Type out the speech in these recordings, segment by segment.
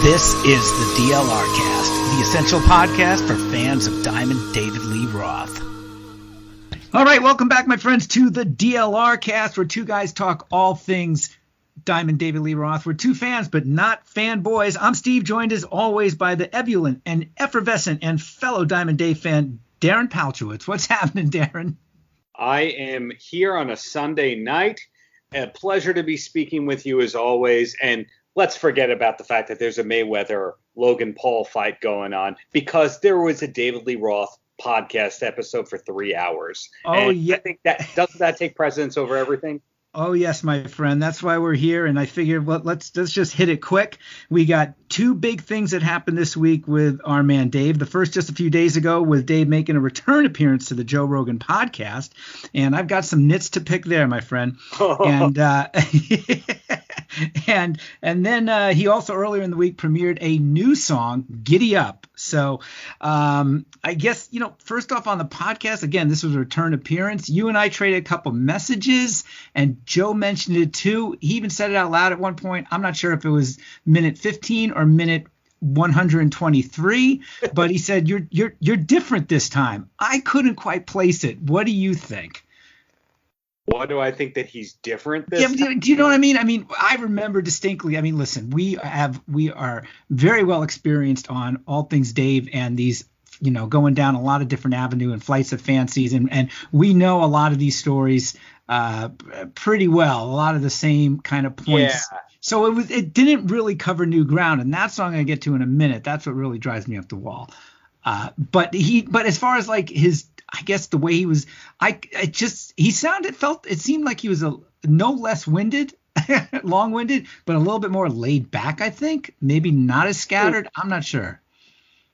This is the DLR Cast, the essential podcast for fans of Diamond David Lee Roth. All right, welcome back, my friends, to the DLR Cast, where two guys talk all things Diamond David Lee Roth. We're two fans, but not fanboys. I'm Steve, joined as always by the ebullient and effervescent and fellow Diamond Dave fan, Darren Paltrowitz. What's happening, Darren? I am here on a Sunday night. A pleasure to be speaking with you as always. And let's forget about the fact that there's a Mayweather-Logan Paul fight going on, because there was a David Lee Roth podcast episode for 3 hours. Oh, yeah. I think doesn't that take precedence over everything? Oh, yes, my friend. That's why we're here. And I figured, well, let's just hit it quick. We got two big things that happened this week with our man Dave. The first just a few days ago with Dave making a return appearance to the Joe Rogan podcast. And I've got some nits to pick there, my friend. And and then he also earlier in the week premiered a new song, Giddy Up. So I guess, first off on the podcast, again, this was a return appearance. You and I traded a couple messages, and Joe mentioned it too. He even said it out loud at one point. I'm not sure if it was minute 15 or minute 123, but he said, you're different this time. I couldn't quite place it. What do you think? What do I think that he's different this time? Do you know what I mean? I mean, I remember distinctly. I mean, listen, we are very well experienced on all things Dave and these, going down a lot of different avenue and flights of fancies. And we know a lot of these stories pretty well, a lot of the same kind of points. Yeah. So it didn't really cover new ground. And that's what I'm going to get to in a minute. That's what really drives me up the wall. But as far as like his, I guess the way he was, it seemed like he was no less winded, long-winded, but a little bit more laid back, I think. Maybe not as scattered. I'm not sure.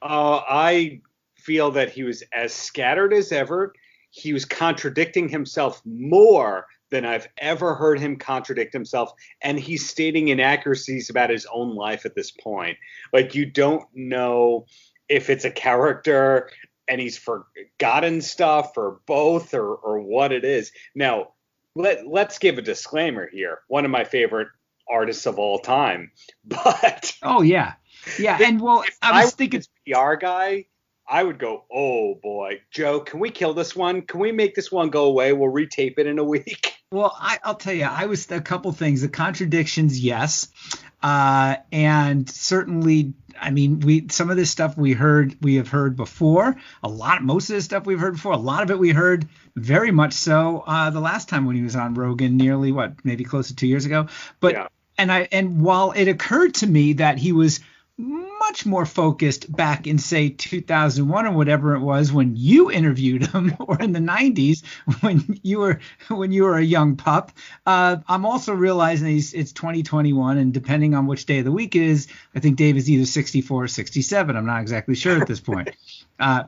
I feel that he was as scattered as ever. He was contradicting himself more than I've ever heard him contradict himself. And he's stating inaccuracies about his own life at this point. Like, you don't know if it's a character and he's forgotten stuff or both or what it is. Now, let's give a disclaimer here. One of my favorite artists of all time. But oh, yeah. Yeah. And well, I was thinking PR guy, I would go, oh, boy, Joe, can we kill this one? Can we make this one go away? We'll retape it in a week. Well, I'll tell you, I was a couple things. The contradictions, yes. And certainly, I mean, some of this stuff we have heard before. Most of this stuff we've heard before. A lot of it we heard very much so the last time when he was on Rogan, nearly maybe close to 2 years ago. But yeah. And while it occurred to me that he was much more focused back in, say, 2001 or whatever it was when you interviewed him, or in the 90s when you were a young pup. I'm also realizing it's 2021, and depending on which day of the week it is, I think Dave is either 64 or 67. I'm not exactly sure at this point.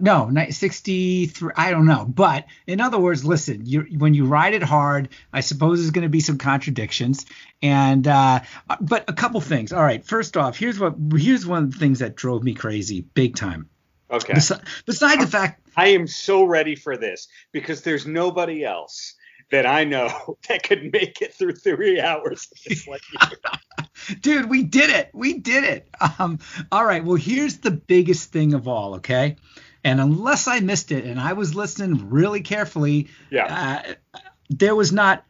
No, 63. I don't know. But in other words, listen, when you ride it hard, I suppose there's going to be some contradictions. And but a couple things. All right. First off, here's one of the things that drove me crazy big time. Okay. Besides the fact, I am so ready for this, because there's nobody else that I know that could make it through 3 hours just like you. Dude, we did it. All right. Well, here's the biggest thing of all. Okay. And unless I missed it, and I was listening really carefully, there was not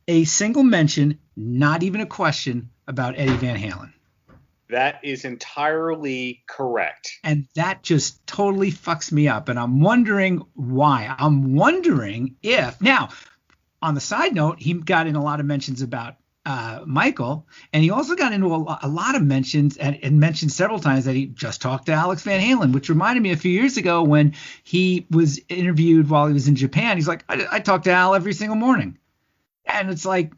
a single mention, not even a question about Eddie Van Halen. That is entirely correct. And that just totally fucks me up. And I'm wondering why. I'm wondering if, now, on the side note, he got in a lot of mentions about Michael, and he also got into a lot of mentions and mentioned several times that he just talked to Alex Van Halen, which reminded me a few years ago when he was interviewed while he was in Japan. He's like, I talk to Al every single morning. And it's like,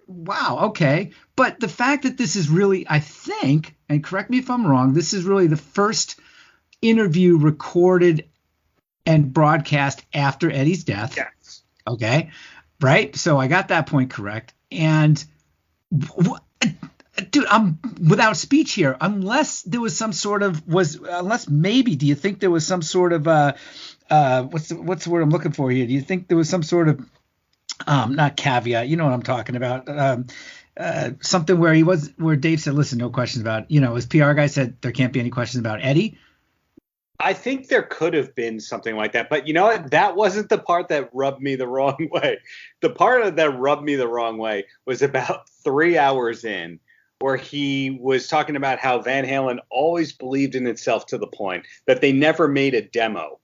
wow, okay. But the fact that this is really, I think, and correct me if I'm wrong, this is really the first interview recorded and broadcast after Eddie's death. Yes. Okay. Right. So I got that point correct. And dude, I'm without speech here, unless there was some sort of do you think there was some sort of, what's the word I'm looking for here? Do you think there was some sort of, not caveat, you know what I'm talking about. something where Dave said, listen, no questions about, his PR guy said there can't be any questions about Eddie. I think there could have been something like that, but you know what? That wasn't the part that rubbed me the wrong way. The part that rubbed me the wrong way was about 3 hours in, where he was talking about how Van Halen always believed in itself to the point that they never made a demo.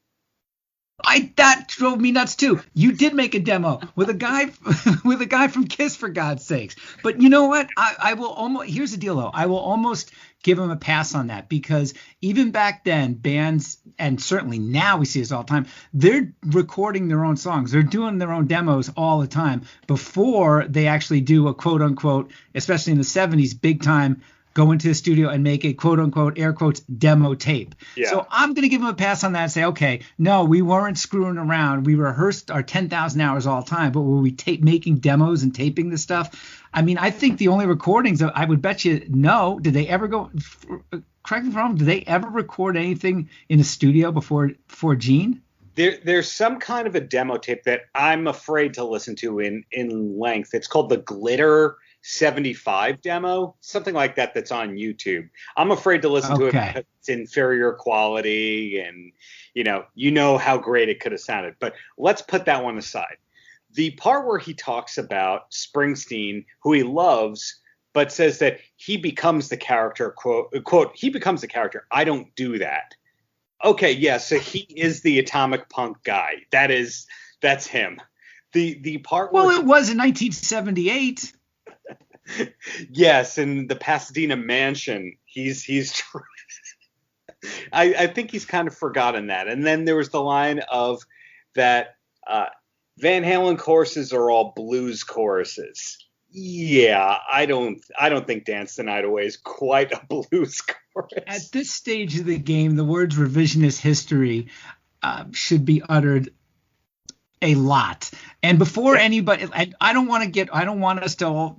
That drove me nuts too. You did make a demo with a guy from Kiss, for God's sakes. But you know what? I will almost, here's the deal though. I will almost give him a pass on that, because even back then, bands, and certainly now we see this all the time, they're recording their own songs. They're doing their own demos all the time before they actually do a quote unquote, especially in the 70s, big time, go into the studio and make a quote unquote, air quotes, demo tape. Yeah. So I'm going to give him a pass on that and say, okay, no, we weren't screwing around. We rehearsed our 10,000 hours all the time, but were we making demos and taping this stuff? I mean, I think the only recordings, I would bet you, no. Did they ever go, correct me if I'm wrong, did they ever record anything in a studio before Gene? There's some kind of a demo tape that I'm afraid to listen to in length. It's called the Glitter 75 demo, something like that, that's on YouTube. I'm afraid to listen to it because it's inferior quality, and you know how great it could have sounded. But let's put that one aside. The part where he talks about Springsteen, who he loves, but says that he becomes the character, quote, he becomes the character. I don't do that. Okay, yeah, so he is the atomic punk guy. That's him. The part where it was in 1978. Yes, in the Pasadena mansion, he's true. I think he's kind of forgotten that. And then there was the line of that Van Halen choruses are all blues choruses. Yeah, I don't think Dance the Night Away is quite a blues chorus. At this stage of the game, the words revisionist history should be uttered a lot. And before anybody, I don't want us to all,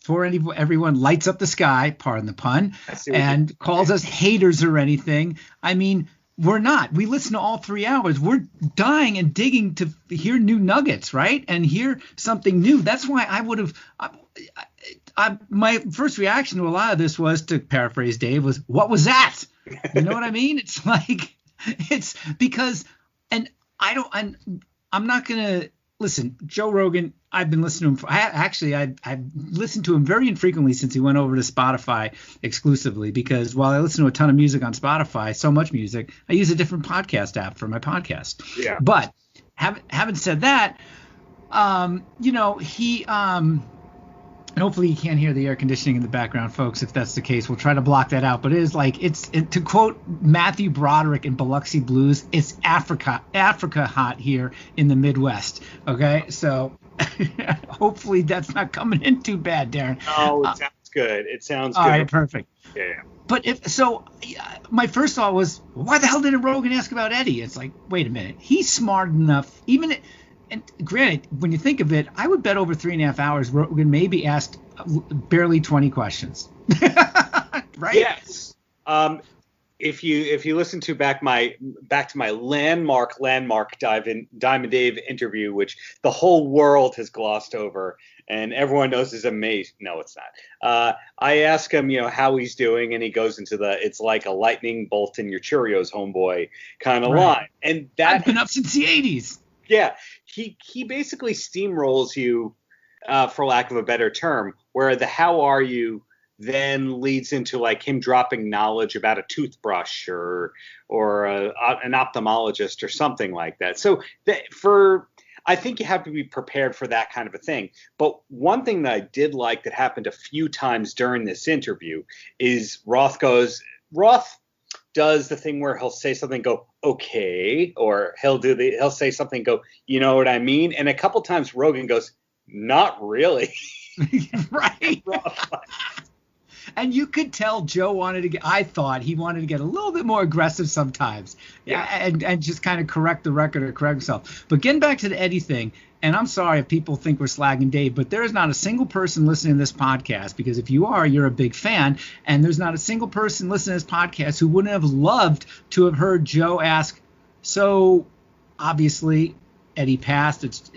before everyone lights up the sky, pardon the pun, and calls us haters or anything. I mean, we're not. We listen to all 3 hours. We're dying and digging to hear new nuggets, right? And hear something new. That's why I would have my first reaction to a lot of this was, to paraphrase Dave, was, what was that? You know what I mean? It's like, it's because, and I'm not going to listen. Joe Rogan, I've been listening to him. I've listened to him very infrequently since he went over to Spotify exclusively, because while I listen to a ton of music on Spotify, so much music, I use a different podcast app for my podcast. Yeah. But having said that, he and hopefully you can't hear the air conditioning in the background, folks. If that's the case, we'll try to block that out. But it is like, to quote Matthew Broderick in Biloxi Blues, it's Africa hot here in the Midwest. Okay, so hopefully that's not coming in too bad, Darren. No, it sounds good. It sounds good. All right, perfect. Yeah. But my first thought was, why the hell didn't Rogan ask about Eddie? It's like, wait a minute, he's smart enough, and granted, when you think of it, I would bet over 3.5 hours Rogan maybe asked barely 20 questions. Right? Yes. If you listen to back to my landmark Diamond Dave interview, which the whole world has glossed over and everyone knows is amazing. No, it's not. I ask him, how he's doing, and he goes into it's like a lightning bolt in your Cheerios, homeboy, kind of line. And I've been up since the 80s. Yeah, he basically steamrolls you, for lack of a better term, where the how are you then leads into like him dropping knowledge about a toothbrush or an ophthalmologist or something like that. So I think you have to be prepared for that kind of a thing. But one thing that I did like that happened a few times during this interview is Roth does the thing where he'll say something, go, okay, or he'll say something, go, you know what I mean? And a couple times Rogan goes, not really. Right. And you could tell Joe I thought he wanted to get a little bit more aggressive sometimes. Yeah. And just kind of correct the record or correct himself. But getting back to the Eddie thing, and I'm sorry if people think we're slagging Dave, but there is not a single person listening to this podcast, because if you are, you're a big fan, and there's not a single person listening to this podcast who wouldn't have loved to have heard Joe ask, so obviously Eddie passed. It's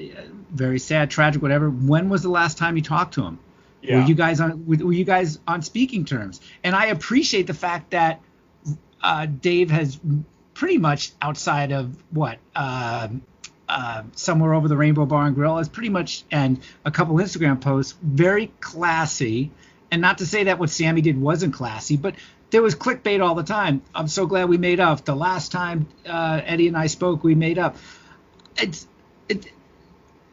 very sad, tragic, whatever. When was the last time you talked to him? Yeah. Were you guys on speaking terms? And I appreciate the fact that Dave has pretty much, outside of Somewhere Over the Rainbow Bar and Grill, is pretty much, and a couple Instagram posts, very classy. And not to say that what Sammy did wasn't classy, but there was clickbait all the time. I'm so glad we made up. The last time Eddie and I spoke, we made up.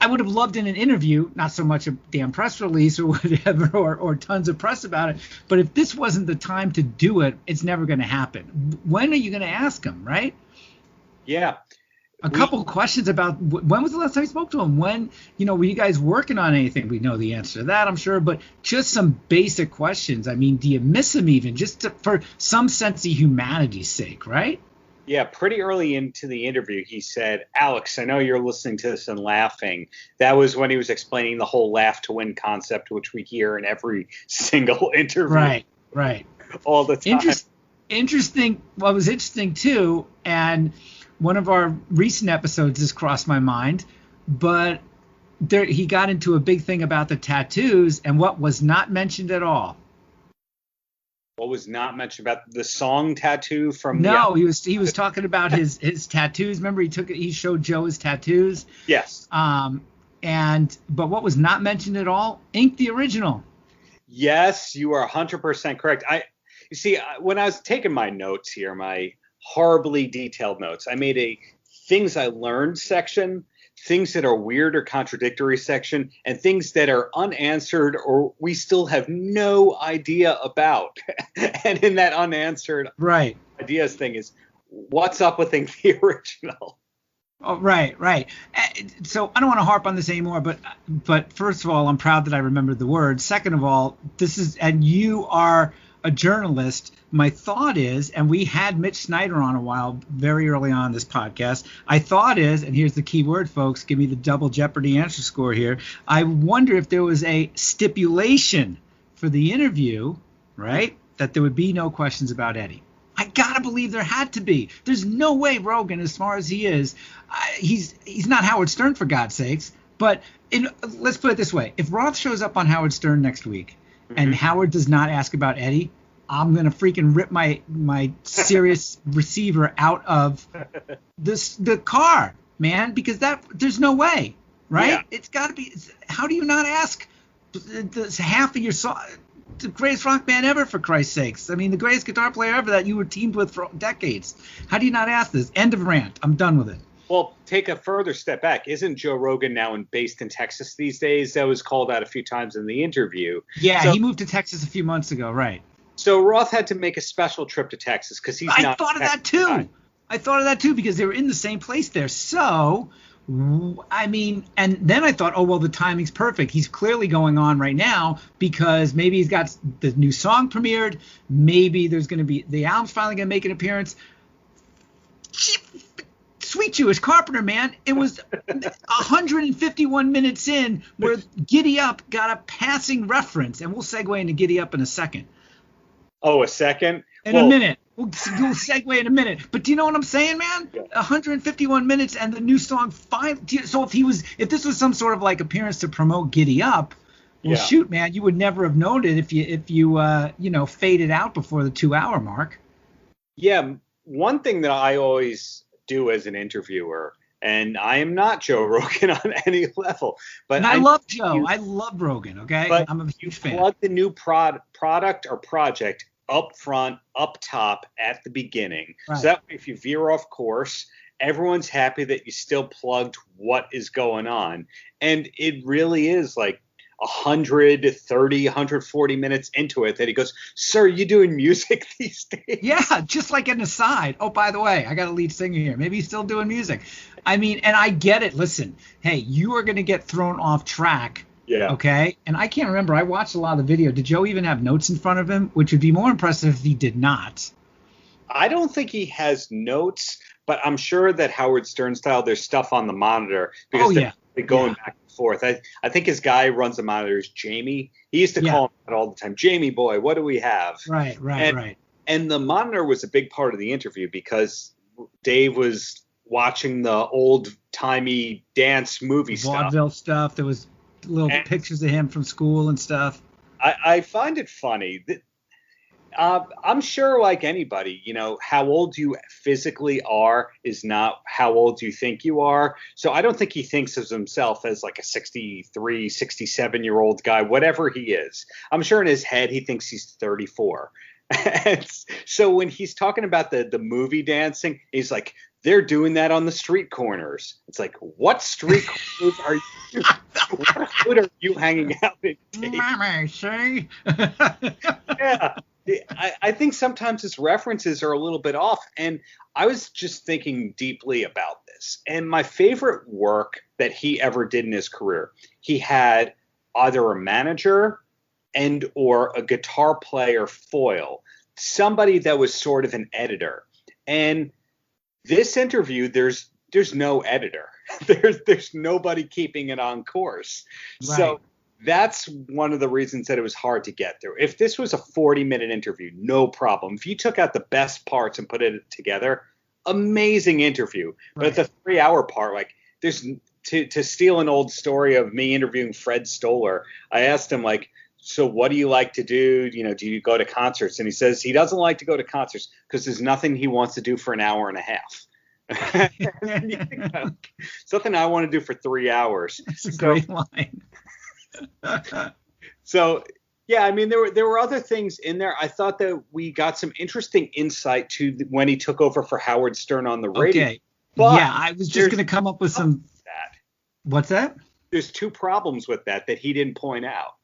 I would have loved in an interview, not so much a damn press release or whatever, or tons of press about it. But if this wasn't the time to do it, it's never going to happen. When are you going to ask him, right? Yeah. A couple questions about when was the last time you spoke to him? When, were you guys working on anything? We know the answer to that, I'm sure, but just some basic questions. I mean, do you miss him even for some sense of humanity's sake, right? Yeah, pretty early into the interview, he said, Alex, I know you're listening to this and laughing. That was when he was explaining the whole laugh to win concept, which we hear in every single interview. Right. All the time. Interesting. Well, it was interesting, too, and one of our recent episodes has crossed my mind, but he got into a big thing about the tattoos, and what was not mentioned at all. What was not mentioned about the song tattoo from? No, he was talking about his tattoos. Remember, he showed Joe his tattoos. Yes. But what was not mentioned at all? Ink the Original. Yes, you are 100% correct. You see, when I was taking my notes here, my horribly detailed notes, I made a things I learned section, things that are weird or contradictory section, and things that are unanswered or we still have no idea about. And in that unanswered ideas thing is, what's up with Ink the Original? Oh, right. So I don't want to harp on this anymore, but first of all, I'm proud that I remembered the word. Second of all, and you are a journalist. My thought is, and we had Mitch Snyder on a while, very early on this podcast. I thought is, and here's the key word, folks, give me the double Jeopardy answer score here. I wonder if there was a stipulation for the interview, right, that there would be no questions about Eddie. I gotta believe there had to be. There's no way Rogan, as far as he is, he's not Howard Stern, for God's sakes. But let's put it this way: if Roth shows up on Howard Stern next week, and Howard does not ask about Eddie, I'm going to freaking rip my Sirius receiver out of the car, man, because there's no way, right? Yeah. It's got to be. How do you not ask half of your song, the greatest rock band ever, for Christ's sakes? I mean, the greatest guitar player ever that you were teamed with for decades. How do you not ask this? End of rant. I'm done with it. Well, take a further step back. Isn't Joe Rogan now based in Texas these days? That was called out a few times in the interview. Yeah, so, he moved to Texas a few months ago, right? So Roth had to make a special trip to Texas because he's not. I thought of that too because they were in the same place there. So, I mean, and then I thought, oh, well, the timing's perfect. He's clearly going on right now because maybe he's got the new song premiered. Maybe there's going to be the album's finally going to make an appearance. Sweet Jewish Carpenter, man. It was 151 minutes in where Giddy Up got a passing reference, and we'll segue into Giddy Up in a second. Oh, a second? In a minute. We'll segue in a minute. But do you know what I'm saying, man? Yeah. 151 minutes and the new song 5. So if this was some sort of like appearance to promote Giddy Up, well, shoot, man, you would never have known it if you faded out before the 2-hour mark. Yeah, one thing that I always do as an interviewer, and I am not Joe Rogan on any level, but I love Joe. I love Rogan. Okay, I'm a huge fan. Plug the new product or project up front, up top at the beginning, right. So that way, if you veer off course, everyone's happy that you still plugged what is going on, and it really is like 130, 140 minutes into it that he goes, "Sir, you doing music these days?" Yeah, just like an aside. Oh, by the way, I got a lead singer here. Maybe he's still doing music. I mean, and I get it. Listen, hey, you are going to get thrown off track. Yeah. Okay. And I can't remember. I watched a lot of the video. Did Joe even have notes in front of him? Which would be more impressive if he did not. I don't think he has notes, but I'm sure that Howard Stern style, there's stuff on the monitor because they're going back and forth. I think his guy runs the monitors, Jamie. He used to call him that all the time. Jamie boy, what do we have? Right. And the monitor was a big part of the interview because Dave was watching the old timey dance movie vaudeville stuff. There was little pictures of him from school and stuff. I find it funny that I'm sure, like anybody, how old you physically are is not how old you think you are. So I don't think he thinks of himself as like a 63, 67-year-old guy, whatever he is. I'm sure in his head he thinks he's 34. And so when he's talking about the movie dancing, he's like, they're doing that on the street corners. It's like, what street corners are you? What hood are you hanging out in? Mama, see? Yeah. I think sometimes his references are a little bit off. And I was just thinking deeply about this. And my favorite work that he ever did in his career, he had either a manager and or a guitar player foil, somebody that was sort of an editor. And this interview, there's no editor. There's nobody keeping it on course. Right. So that's one of the reasons that it was hard to get through. If this was a 40-minute interview, no problem. If you took out the best parts and put it together, amazing interview. Right. But the 3-hour part, like, there's to steal an old story of me interviewing Fred Stoller, I asked him, like, so what do you like to do? Do you go to concerts? And he says he doesn't like to go to concerts because there's nothing he wants to do for an hour and a half. Something I want to do for 3 hours. That's a great line. So, yeah, I mean, there were other things in there. I thought that we got some interesting insight to when he took over for Howard Stern on the radio. Okay. Yeah, I was just going to come up with some. What's that? There's 2 problems with that he didn't point out.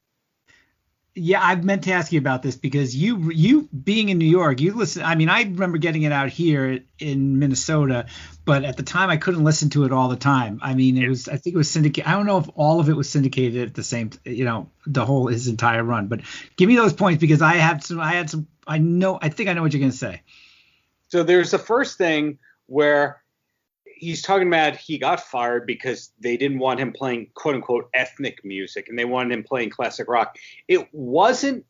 Yeah, I meant to ask you about this because you being in New York, you listen. I mean, I remember getting it out here in Minnesota, but at the time I couldn't listen to it all the time. I mean, I think it was syndicated. I don't know if all of it was syndicated at the same, his entire run. But give me those points because I think I know what you're going to say. So there's the first thing where he's talking about he got fired because they didn't want him playing quote unquote ethnic music and they wanted him playing classic rock. It wasn't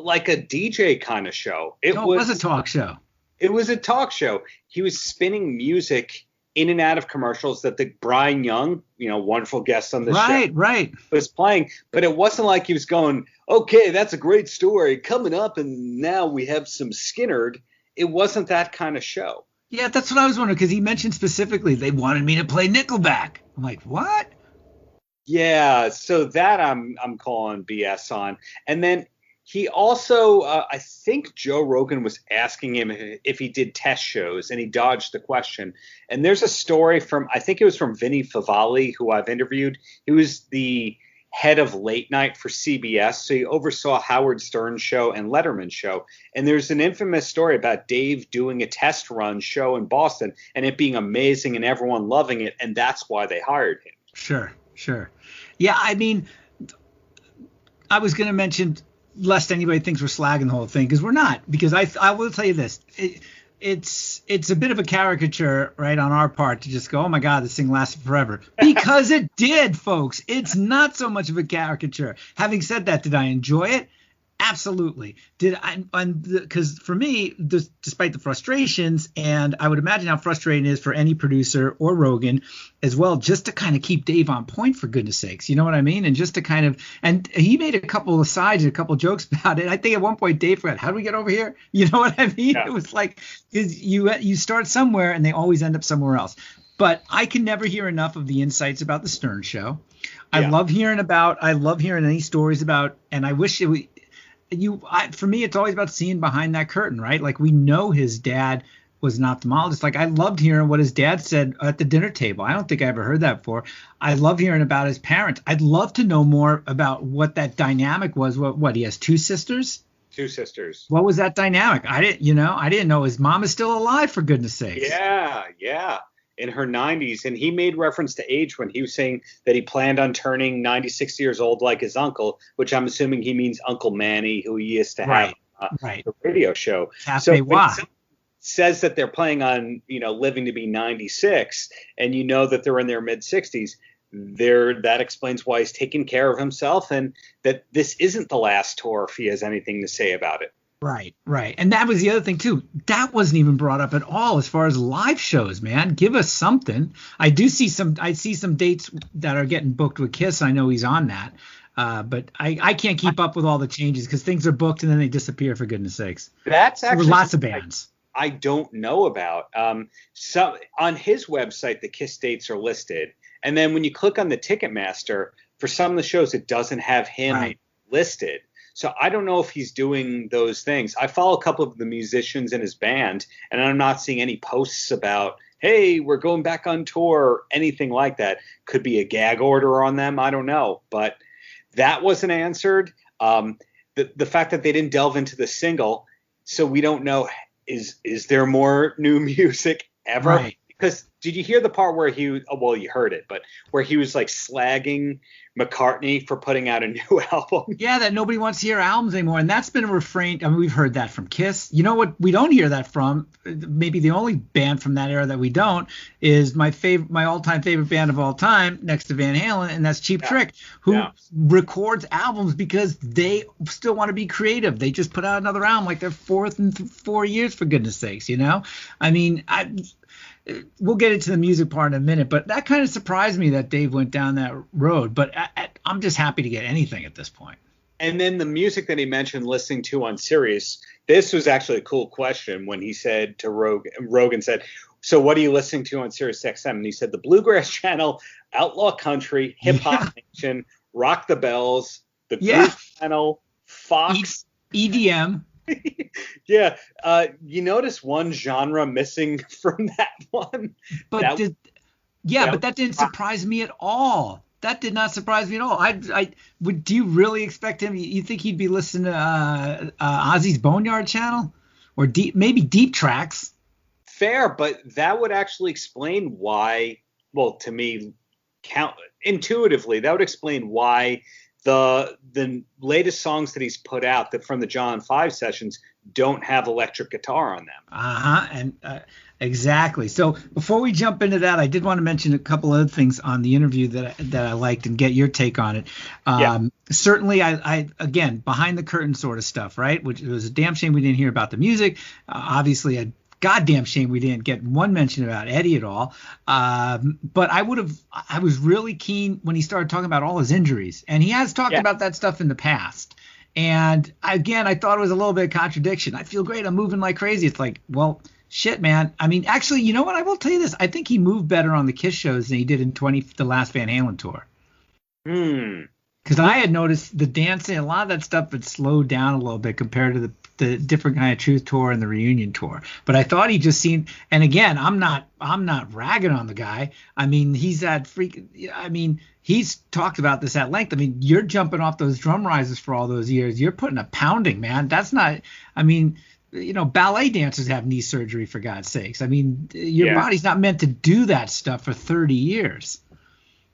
like a DJ kind of show. It was a talk show. It was a talk show. He was spinning music in and out of commercials that the Brian Young, wonderful guest on the show, was playing. But it wasn't like he was going, okay, that's a great story coming up. And now we have some Skinnerd. It wasn't that kind of show. Yeah, that's what I was wondering because he mentioned specifically they wanted me to play Nickelback. I'm like, what? Yeah, so that I'm calling BS on. And then he also, I think Joe Rogan was asking him if he did test shows, and he dodged the question. And there's a story I think it was from Vinny Favale, who I've interviewed. He was the head of late night for CBS, so he oversaw Howard Stern's show and Letterman's show. And there's an infamous story about Dave doing a test run show in Boston and it being amazing and everyone loving it, and that's why they hired him. Sure. Yeah, I mean, I was going to mention, lest anybody thinks we're slagging the whole thing, because we're not. Because I will tell you this. It's a bit of a caricature, right, on our part to just go, oh my God, this thing lasted forever, because it did, folks. It's not so much of a caricature. Having said that, did I enjoy it? Absolutely. Because for me, despite the frustrations, and I would imagine how frustrating it is for any producer or Rogan as well, just to kind of keep Dave on point, for goodness sakes, you know what I mean? And just to kind of, and he made a couple of asides and a couple of jokes about it. I think at one point Dave forgot, how do we get over here? You know what I mean? Yeah. It was like you start somewhere and they always end up somewhere else. But I can never hear enough of the insights about the Stern Show. Yeah. I love hearing any stories about, and I wish for me, it's always about seeing behind that curtain, right? Like, we know his dad was an ophthalmologist. Like, I loved hearing what his dad said at the dinner table. I don't think I ever heard that before. I love hearing about his parents. I'd love to know more about what that dynamic was. What he has 2 sisters? 2 sisters. What was that dynamic? I didn't know his mom is still alive, for goodness sakes. Yeah. In her 90s, and he made reference to age when he was saying that he planned on turning 96 years old like his uncle, which I'm assuming he means Uncle Manny, who he used to have the radio show. So when says that they're planning on living to be 96, and that they're in their mid 60s, that explains why he's taking care of himself, and that this isn't the last tour if he has anything to say about it. Right. And that was the other thing, too. That wasn't even brought up at all as far as live shows, man. Give us something. I see some dates that are getting booked with Kiss. I know he's on that. But I can't keep up with all the changes because things are booked and then they disappear, for goodness sakes. That's There were actually lots of bands. I don't know about. So on his website, the Kiss dates are listed, and then when you click on the Ticketmaster, for some of the shows, it doesn't have him listed. So I don't know if he's doing those things. I follow a couple of the musicians in his band, and I'm not seeing any posts about, hey, we're going back on tour, or anything like that. Could be a gag order on them. I don't know, but that wasn't answered. The fact that they didn't delve into the single, so we don't know. Is there more new music ever? Right. Because did you hear the part where well, you heard it, but where he was like slagging McCartney for putting out a new album? Yeah, that nobody wants to hear albums anymore. And that's been a refrain. I mean, we've heard that from Kiss. You know what we don't hear that from? Maybe the only band from that era that we don't is my all-time favorite band of all time next to Van Halen, and that's Cheap Trick, who records albums because they still want to be creative. They just put out another album like their fourth in 4 years, for goodness sakes, you know? I mean, we'll get into the music part in a minute, but that kind of surprised me that Dave went down that road. But I'm just happy to get anything at this point. And then the music that he mentioned listening to on Sirius, this was actually a cool question when he said to Rogan said, so what are you listening to on Sirius XM? And he said the Bluegrass Channel, Outlaw Country, Hip Hop Nation, Rock the Bells, the Groove Channel, Fox. EDM. Yeah. You notice one genre missing from that one. But but that didn't surprise me at all. That did not surprise me at all. Do you really expect him? You think he'd be listening to Ozzy's Boneyard Channel or maybe Deep Tracks? Fair, but that would actually explain why. Well, to me, intuitively, that would explain why the latest songs that he's put out from the John 5 sessions don't have electric guitar on them. Exactly. So before we jump into that, I did want to mention a couple other things on the interview that I liked and get your take on it. Certainly, I again, behind the curtain sort of stuff, right? Which it was a damn shame we didn't hear about the music. Obviously, a goddamn shame we didn't get one mention about Eddie at all. But I was really keen when he started talking about all his injuries, and he has talked about that stuff in the past. And again, I thought it was a little bit of contradiction. I feel great. I'm moving like crazy. It's like, well, shit, man. I mean, actually, you know what? I will tell you this. I think he moved better on the Kiss shows than he did in the last Van Halen tour. Because I had noticed the dancing, a lot of that stuff had slowed down a little bit compared to the different kind of Truth tour and the Reunion tour. But I thought he just seemed, and again, I'm not ragging on the guy. I mean, he's he's talked about this at length. I mean, you're jumping off those drum rises for all those years. You're putting a pounding, man. That's not, I mean, you know, ballet dancers have knee surgery, for God's sakes. I mean, your body's not meant to do that stuff for 30 years.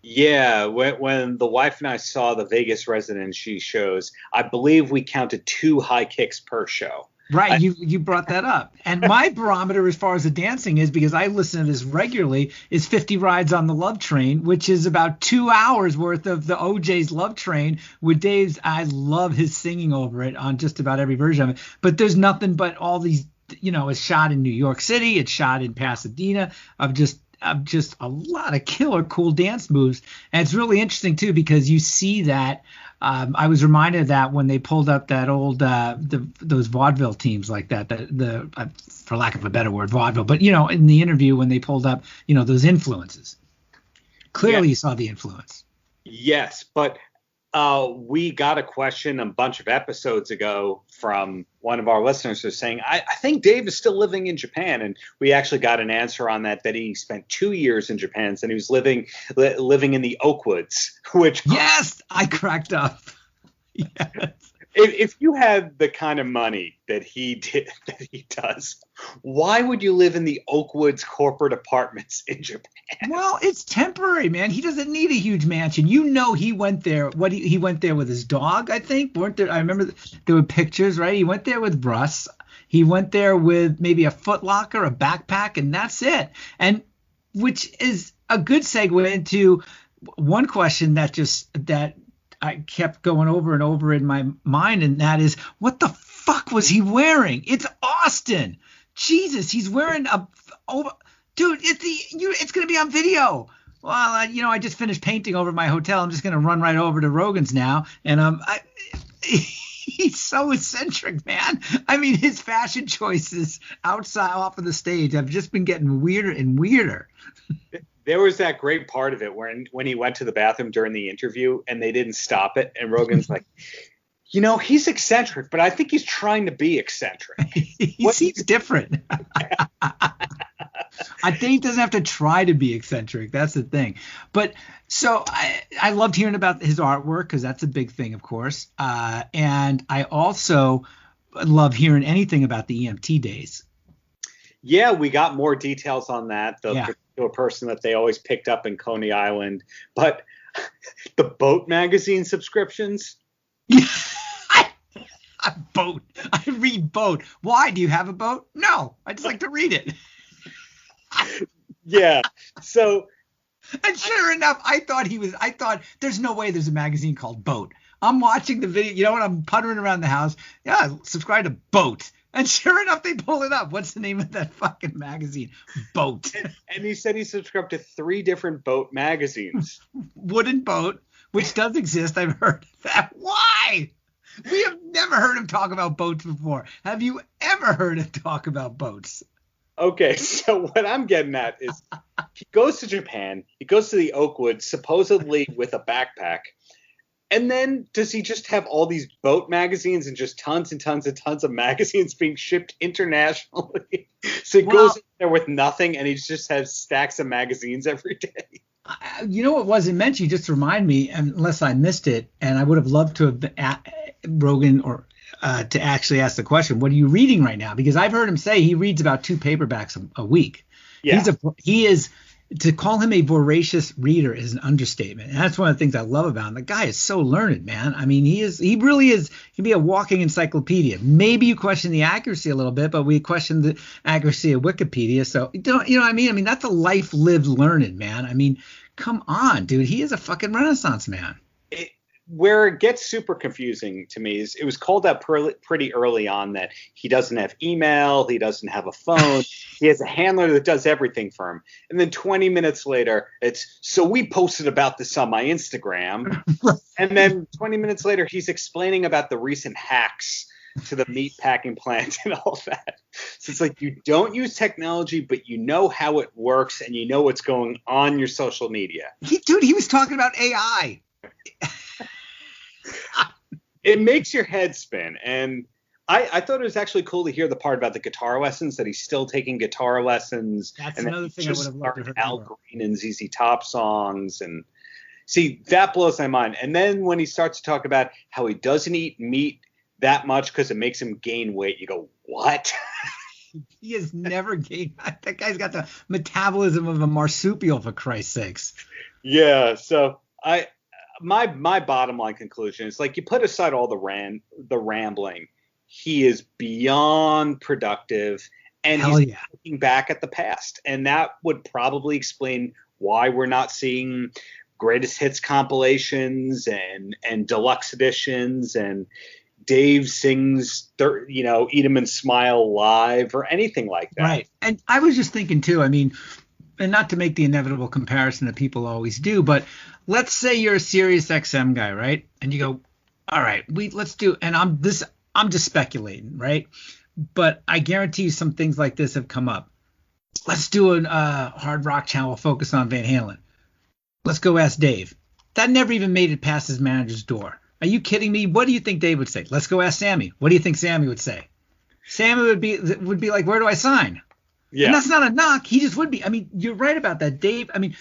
Yeah, when the wife and I saw the Vegas residency shows, I believe we counted 2 high kicks per show. Right, you brought that up. And my barometer as far as the dancing is, because I listen to this regularly, is 50 Rides on the Love Train, which is about 2 hours worth of the OJ's Love Train with Dave's. I love his singing over it on just about every version of it. But there's nothing but all these, you know, it's shot in New York City, it's shot in Pasadena, of just a lot of killer cool dance moves. And it's really interesting too, because you see that I was reminded of that when they pulled up that old those vaudeville teams like that, the for lack of a better word, vaudeville, but you know, in the interview when they pulled up, you know, those influences. Clearly you saw the influence. Yes, but we got a question a bunch of episodes ago from one of our listeners who's saying, I think Dave is still living in Japan. And we actually got an answer on that he spent 2 years in Japan. And he was living in the Oakwoods, which. Yes, I cracked up. Yes. If you had the kind of money that he does, why would you live in the Oakwoods corporate apartments in Japan? Well, it's temporary, man. He doesn't need a huge mansion. You know, he went there. He went there with his dog, I think. Weren't there? I remember there were pictures, right? He went there with Russ. He went there with maybe a Foot Locker, a backpack, and that's it. And which is a good segue into one question that I kept going over and over in my mind, and that is, what the fuck was he wearing? It's Austin. Jesus, he's wearing dude, it's going to be on video. well, I just finished painting over my hotel. I'm just going to run right over to Rogan's now. And he's so eccentric, man. I mean, his fashion choices outside off of the stage have just been getting weirder and weirder. There was that great part of it when he went to the bathroom during the interview and they didn't stop it. And Rogan's like, he's eccentric, but I think he's trying to be eccentric. He seems different. I think he doesn't have to try to be eccentric. That's the thing. But so I loved hearing about his artwork because that's a big thing, of course. And I also love hearing anything about the EMT days. Yeah, we got more details on that. The particular person that they always picked up in Coney Island. But the boat magazine subscriptions. Boat. I read boat. Why? Do you have a boat? No, I just like to read it. Yeah. So. And sure enough, I thought there's no way there's a magazine called Boat. I'm watching the video, when I'm puttering around the house. Yeah, subscribe to Boat. And sure enough, they pull it up. What's the name of that fucking magazine? Boat. And he said he subscribed to 3 different boat magazines. Wooden Boat, which does exist. I've heard of that. Why? We have never heard him talk about boats before. Have you ever heard him talk about boats? Okay, so what I'm getting at is he goes to Japan, he goes to the Oakwood, supposedly with a backpack, and then does he just have all these boat magazines and just tons and tons and tons of magazines being shipped internationally? So he goes in there with nothing, and he just has stacks of magazines every day. What wasn't mentioned, you just remind me, unless I missed it, and I would have loved to have been Rogan or to actually ask the question, what are you reading right now? Because I've heard him say he reads about 2 paperbacks a week. Yeah. To call him a voracious reader is an understatement. And that's one of the things I love about him. The guy is so learned, man. I mean, he really is. He can be a walking encyclopedia. Maybe you question the accuracy a little bit, but we question the accuracy of Wikipedia. So, you know what I mean? I mean, that's a life lived learned, man. I mean, come on, dude. He is a fucking Renaissance man. Where it gets super confusing to me is it was called out pretty early on that he doesn't have email, he doesn't have a phone, he has a handler that does everything for him. And then 20 minutes later, so we posted about this on my Instagram. And then 20 minutes later, he's explaining about the recent hacks to the meat packing plant and all that. So it's like you don't use technology, but you know how it works and you know what's going on your social media. He was talking about AI. It makes your head spin. And I thought it was actually cool to hear the part about the guitar lessons, that he's still taking guitar lessons. That's another thing I would have loved to hear. Al Green and ZZ Top songs. And see, that blows my mind. And then when he starts to talk about how he doesn't eat meat that much because it makes him gain weight, you go, what? He has never gained. That guy's got the metabolism of a marsupial, for Christ's sakes. Yeah. So my bottom line conclusion is, like, you put aside all the rambling, he is beyond productive, and he's looking back at the past. And that would probably explain why we're not seeing greatest hits compilations and deluxe editions and Dave sings, Eat 'Em and Smile live or anything like that. Right. And I was just thinking too, I mean, and not to make the inevitable comparison that people always do, but let's say you're a Sirius XM guy, right? And you go, all right, let's do, and I'm just speculating, right? But I guarantee you some things like this have come up. Let's do a hard rock channel focus on Van Halen. Let's go ask Dave. That never even made it past his manager's door. Are you kidding me? What do you think Dave would say? Let's go ask Sammy. What do you think Sammy would say? Sammy would be like, where do I sign? Yeah. And that's not a knock. He just would be. I mean, you're right about that, Dave. I mean,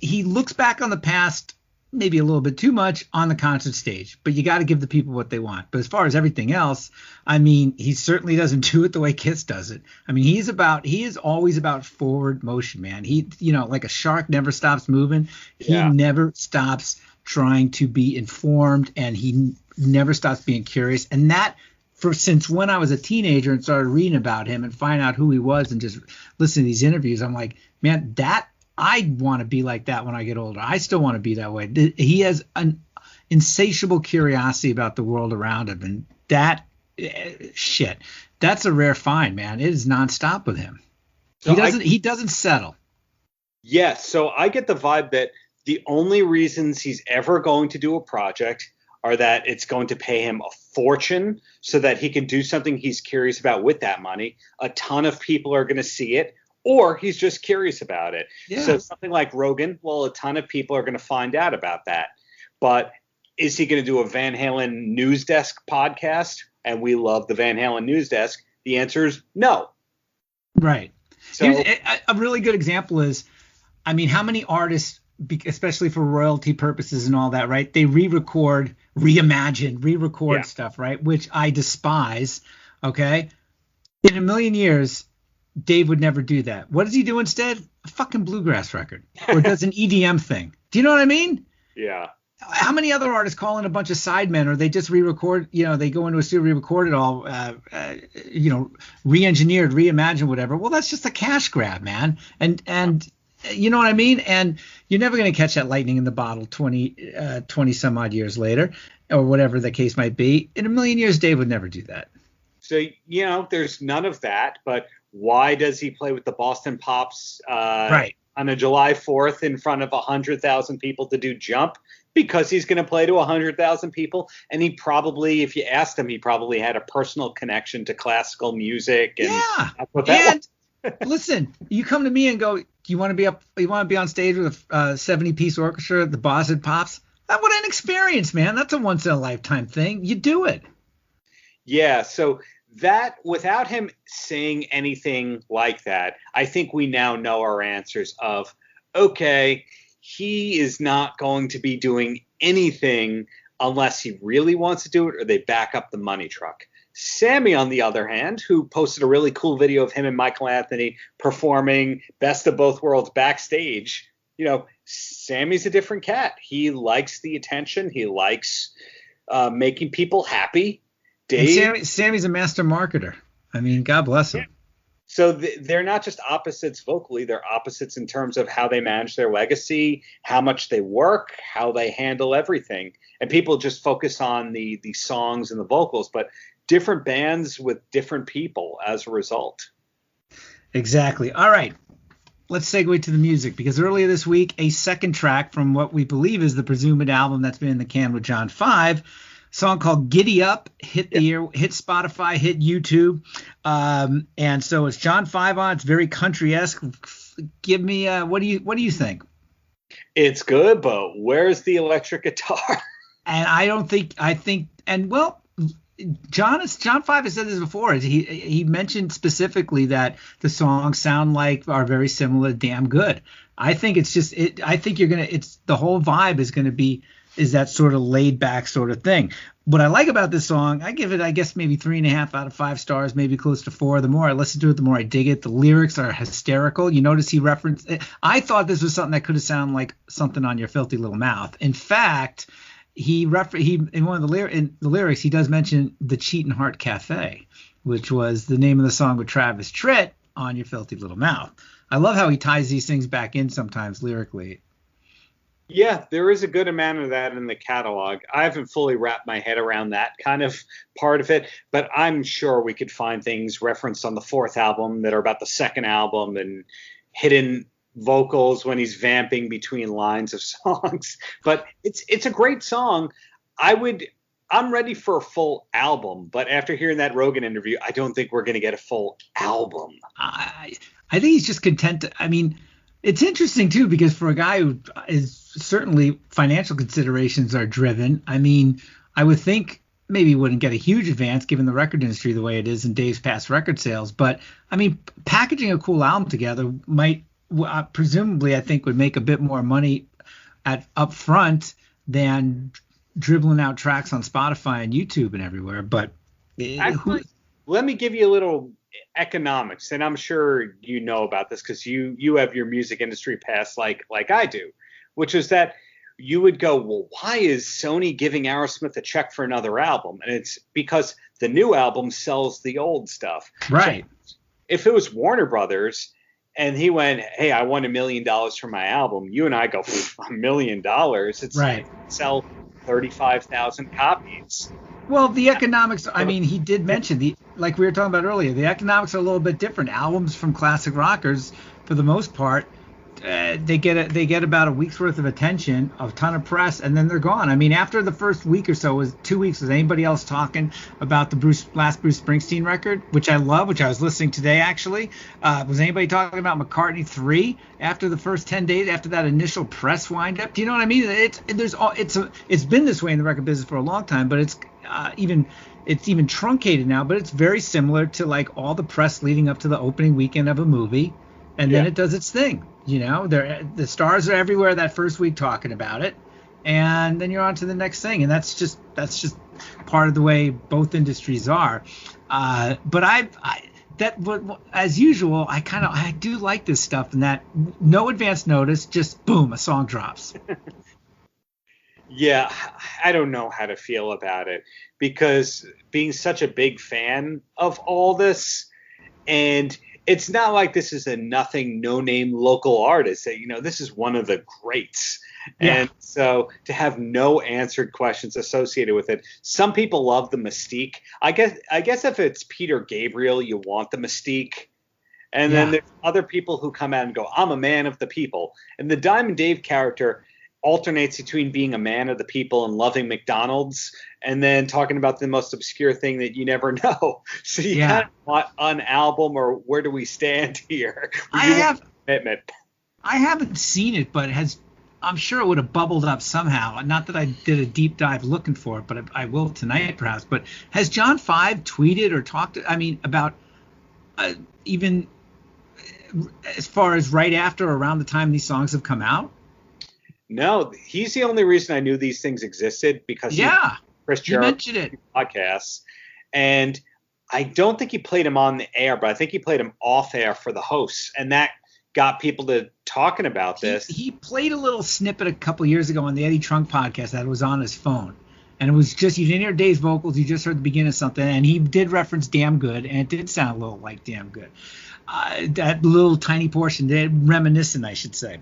he looks back on the past maybe a little bit too much on the concert stage, but you got to give the people what they want. But as far as everything else, I mean, he certainly doesn't do it the way Kiss does it. I mean, he is always about forward motion, man. He, like a shark never stops moving. He never stops trying to be informed, and he never stops being curious. And that, since when I was a teenager and started reading about him and find out who he was and just listen to these interviews, I'm like, man, I want to be like that when I get older. I still want to be that way. He has an insatiable curiosity about the world around him, and that's a rare find, man. It is nonstop with him. He doesn't settle. Yes, so I get the vibe that the only reasons he's ever going to do a project are that it's going to pay him a fortune so that he can do something he's curious about with that money. A ton of people are going to see it, or he's just curious about it. Yeah. So something like Rogan, well, a ton of people are going to find out about that. But is he going to do a Van Halen News Desk podcast? And we love the Van Halen News Desk. The answer is no. Right. So A really good example is, I mean, how many artists, especially for royalty purposes and all that, right? They re-record, re-record stuff, right? Which I despise. Okay. In a million years, Dave would never do that. What does he do instead? A fucking bluegrass record, or does an EDM thing. Do you know what I mean? Yeah. How many other artists call in a bunch of sidemen, or they just re-record, they go into a studio, re-record it all, re-engineered, reimagined, whatever. Well, that's just a cash grab, man. And you know what I mean? And you're never going to catch that lightning in the bottle 20 some odd years later, or whatever the case might be. In a million years, Dave would never do that. So, there's none of that. But why does he play with the Boston Pops right on a July 4th in front of 100,000 people to do Jump? Because he's going to play to 100,000 people. And he probably, if you asked him, he probably had a personal connection to classical music. And yeah. That's what that was. Listen, you come to me and go, do you want to be up? You want to be on stage with a 70-piece orchestra, the Boston Pops? What an experience, man! That's a once-in-a-lifetime thing. You do it. Yeah. So that, without him saying anything like that, I think we now know our answers of, okay, he is not going to be doing anything unless he really wants to do it or they back up the money truck. Sammy, on the other hand, who posted a really cool video of him and Michael Anthony performing Best of Both Worlds backstage, Sammy's a different cat. He likes the attention. He likes making people happy. Dave, Sammy's a master marketer. I mean, God bless him. Yeah. So they're not just opposites vocally. They're opposites in terms of how they manage their legacy, how much they work, how they handle everything. And people just focus on the songs and the vocals, but different bands with different people as a result. Exactly. All right. Let's segue to the music, because earlier this week, a second track from what we believe is the presumed album that's been in the can with John 5, song called Giddy Up, hit Spotify, hit YouTube. And so it's John 5 on. It's very country-esque. Give me what do you think? It's good, but where's the electric guitar? And I think John 5 has said this before. He mentioned specifically that the songs are very similar, damn good. I think it's just I think the whole vibe is that sort of laid back sort of thing. What I like about this song, I give it, I guess, maybe 3.5 out of 5 stars, maybe close to 4. The more I listen to it, the more I dig it. The lyrics are hysterical. You notice he referenced it. I thought this was something that could have sounded like something on Your Filthy Little Mouth. In fact, he in one of the lyrics, he does mention the Cheatin' Heart Cafe, which was the name of the song with Travis Tritt on Your Filthy Little Mouth. I love how he ties these things back in sometimes lyrically. Yeah, there is a good amount of that in the catalog. I haven't fully wrapped my head around that kind of part of it, but I'm sure we could find things referenced on the 4th album that are about the 2nd album and hidden vocals when he's vamping between lines of songs. But it's a great song. I'm ready for a full album, but after hearing that Rogan interview, I don't think we're going to get a full album. I think he's just content. I mean, it's interesting too, because for a guy who is certainly financial considerations are driven. I mean, I would think maybe he wouldn't get a huge advance given the record industry the way it is and Dave's past record sales. But I mean, packaging a cool album together might presumably, I think, would make a bit more money up front than dribbling out tracks on Spotify and YouTube and everywhere. But actually, let me give you a little economics, and I'm sure you know about this because you have your music industry past like I do, which is that you would go, well, why is Sony giving Aerosmith a check for another album? And it's because the new album sells the old stuff. Right. So if it was Warner Brothers and he went, hey, I want $1 million for my album, you and I go, $1 million? It's right. Like sell 35,000 copies. Well, the economics, I mean, he did mention, like we were talking about earlier, the economics are a little bit different. Albums from classic rockers, for the most part, they get about a week's worth of attention, a ton of press, and then they're gone. I mean, after the first week or so, was 2 weeks, was anybody else talking about the last Bruce Springsteen record, which I love, which I was listening today actually? Was anybody talking about McCartney 3 after the first 10 days after that initial press windup? Do you know what I mean? It's been this way in the record business for a long time, but it's even truncated now. But it's very similar to like all the press leading up to the opening weekend of a movie. And then it does its thing, you know. The stars are everywhere that first week talking about it, and then you're on to the next thing, and that's just part of the way both industries are. But as usual, I do like this stuff, and that no advance notice, just boom, a song drops. Yeah, I don't know how to feel about it, because being such a big fan of all this, and it's not like this is a nothing, no-name local artist. You know, this is one of the greats. Yeah. And so to have no answered questions associated with it, some people love the mystique. I guess if it's Peter Gabriel, you want the mystique. And then there's other people who come out and go, I'm a man of the people. And the Diamond Dave character alternates between being a man of the people and loving McDonald's, and then talking about the most obscure thing that you never know. So you kind of want an album, or where do we stand here? I haven't seen it, but I'm sure it would have bubbled up somehow. Not that I did a deep dive looking for it, but I will tonight perhaps. But has John 5 tweeted or talked, about even as far as right after or around the time these songs have come out? No, he's the only reason I knew these things existed, because Chris Jarrett mentioned it podcasts, and I don't think he played him on the air, but I think he played him off air for the hosts, and that got people to talking about this. He played a little snippet a couple years ago on the Eddie Trunk podcast that was on his phone, and it was just, you didn't hear Dave's vocals, you just heard the beginning of something, and he did reference Damn Good, and it did sound a little like Damn Good. That little tiny portion, reminiscent, I should say.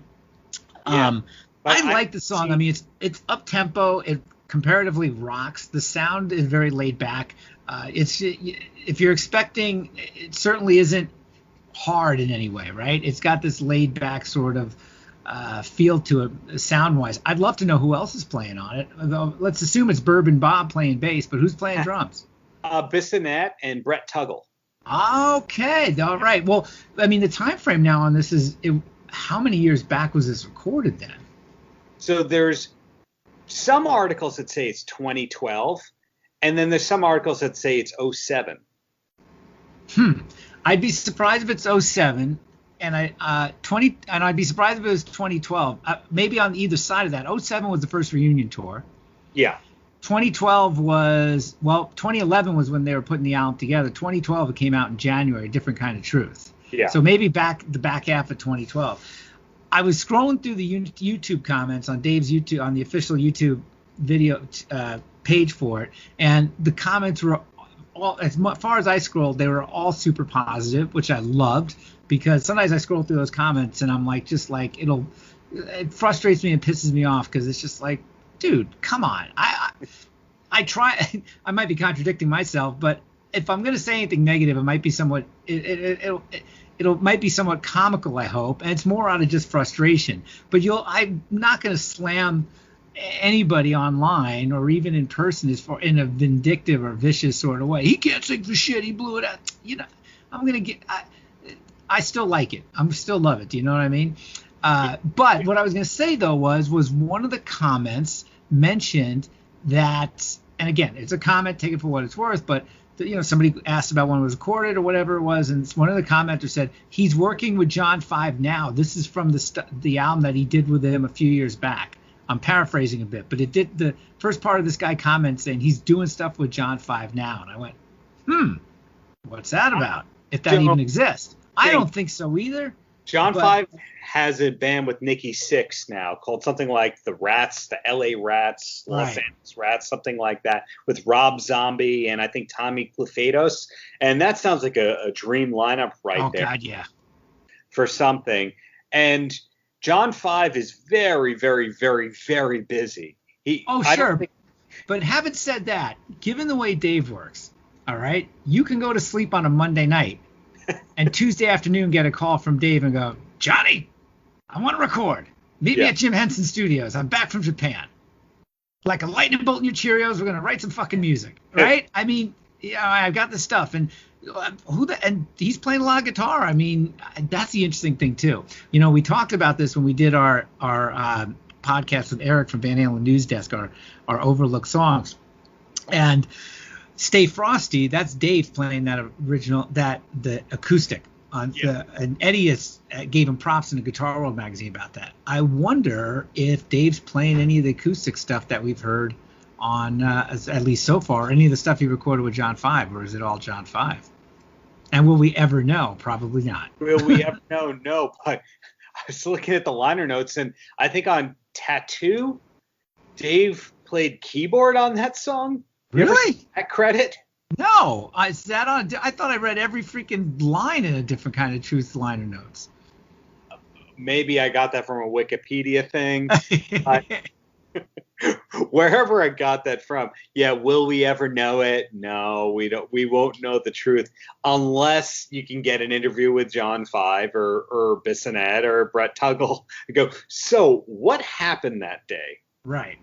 Yeah. I like the song. I mean, it's up tempo. It comparatively rocks. The sound is very laid back. If you're expecting, it certainly isn't hard in any way, right? It's got this laid back sort of feel to it, sound wise. I'd love to know who else is playing on it. Let's assume it's Bourbon Bob playing bass, but who's playing drums? Bissonette and Brett Tuggle. Okay, all right. Well, I mean, the time frame now on this is how many years back was this recorded then? So there's some articles that say it's 2012, and then there's some articles that say it's 07. I'd be surprised if it's 07, and I'd be surprised if it was 2012. Maybe on either side of that. 07 was the first reunion tour. Yeah. 2012 was, 2011 was when they were putting the album together. 2012 it came out in January, Different Kind of Truth. Yeah. So maybe the back half of 2012. I was scrolling through the YouTube comments on Dave's YouTube, on the official YouTube video page for it, and the comments were all, as far as I scrolled, they were all super positive, which I loved, because sometimes I scroll through those comments and I'm like, it frustrates me and pisses me off, because it's just like, dude, come on. I try. I might be contradicting myself, but if I'm going to say anything negative, it might be somewhat. It might be somewhat comical, I hope, and it's more out of just frustration. But I'm not going to slam anybody online or even in person in a vindictive or vicious sort of way. He can't sing for shit. He blew it out. You know, I'm going to get. I still like it. I still love it. Do you know what I mean? But what I was going to say though was one of the comments mentioned that, and again, it's a comment, take it for what it's worth, but. Somebody asked about when it was recorded or whatever it was, and one of the commenters said he's working with John 5 now. This is from the album that he did with him a few years back. I'm paraphrasing a bit, but it did the first part of this guy comment saying he's doing stuff with John 5 now, and I went, what's that about? If that even exists, I don't think so either. John 5 has a band with Nikki Sixx now called something like the Rats, the LA Rats, Los Angeles Rats, something like that, with Rob Zombie and I think Tommy Clufados. And that sounds like a dream lineup there. Oh, God, yeah. For something. And John 5 is very, very, very, very busy. But having said that, given the way Dave works, all right, you can go to sleep on a Monday night and Tuesday afternoon get a call from Dave and go, Johnny, I want to record. Meet me at Jim Henson Studios. I'm back from Japan. Like a lightning bolt in your Cheerios, we're gonna write some fucking music, right? I mean, yeah, I've got this stuff, and and he's playing a lot of guitar. I mean, that's the interesting thing too. You know, we talked about this when we did our podcast with Eric from Van Halen News Desk, our overlooked songs, and Stay Frosty. That's Dave playing that original, the acoustic. And Eddie gave him props in the Guitar World magazine about that. I wonder if Dave's playing any of the acoustic stuff that we've heard on, at least so far, any of the stuff he recorded with John 5, or is it all John 5? And will we ever know? Probably not. Will we ever know? No, but I was looking at the liner notes, and I think on Tattoo, Dave played keyboard on that song. Really? That credit? No, is that on? I thought I read every freaking line in a different kind of truth liner notes. Maybe I got that from a Wikipedia thing. Wherever I got that from. Yeah, will we ever know it? No, we don't. We won't know the truth unless you can get an interview with John 5 or Bissonette or Brett Tuggle and go, so what happened that day? Right.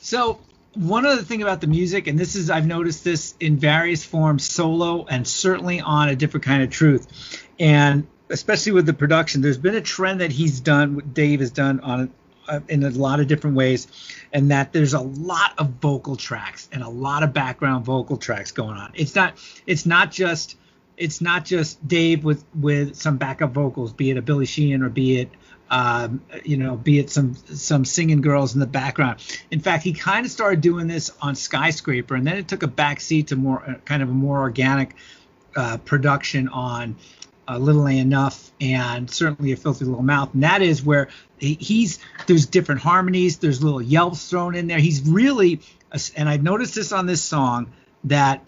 So one other thing about the music, and I've noticed this in various forms, solo and certainly on A Different Kind of Truth, and especially with the production, there's been a trend that Dave has done on in a lot of different ways, and that there's a lot of vocal tracks and a lot of background vocal tracks going on. It's not just Dave with some backup vocals, be it a Billy Sheehan or be it some singing girls in the background. In fact, he kind of started doing this on Skyscraper, and then it took a backseat to more kind of a more organic production on Little A Enough, and certainly A Filthy Little Mouth. And that is where there's different harmonies, there's little yelps thrown in there. He's really, and I've noticed this on this song, that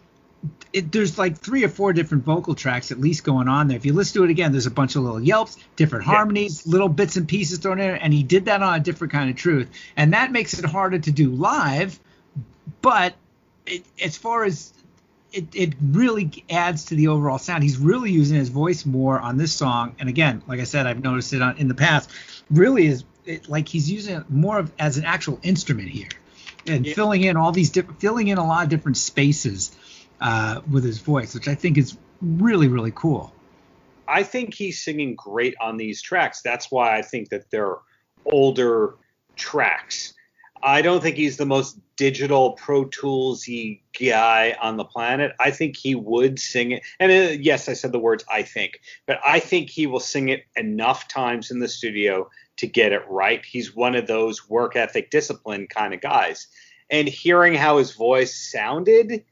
there's like 3 or 4 different vocal tracks at least going on there. If you listen to it again, there's a bunch of little yelps, different harmonies, little bits and pieces thrown in there, and he did that on A Different Kind of Truth. And that makes it harder to do live, but as far as it really adds to the overall sound. He's really using his voice more on this song. And again, like I said, I've noticed it in the past, really is like he's using it more as an actual instrument here, and filling in a lot of different spaces with his voice, which I think is really, really cool. I think he's singing great on these tracks. That's why I think that they're older tracks. I don't think he's the most digital Pro Tools-y guy on the planet. I think he would sing it. And yes, I said the words I think. But I think he will sing it enough times in the studio to get it right. He's one of those work ethic, discipline kind of guys. And hearing how his voice sounded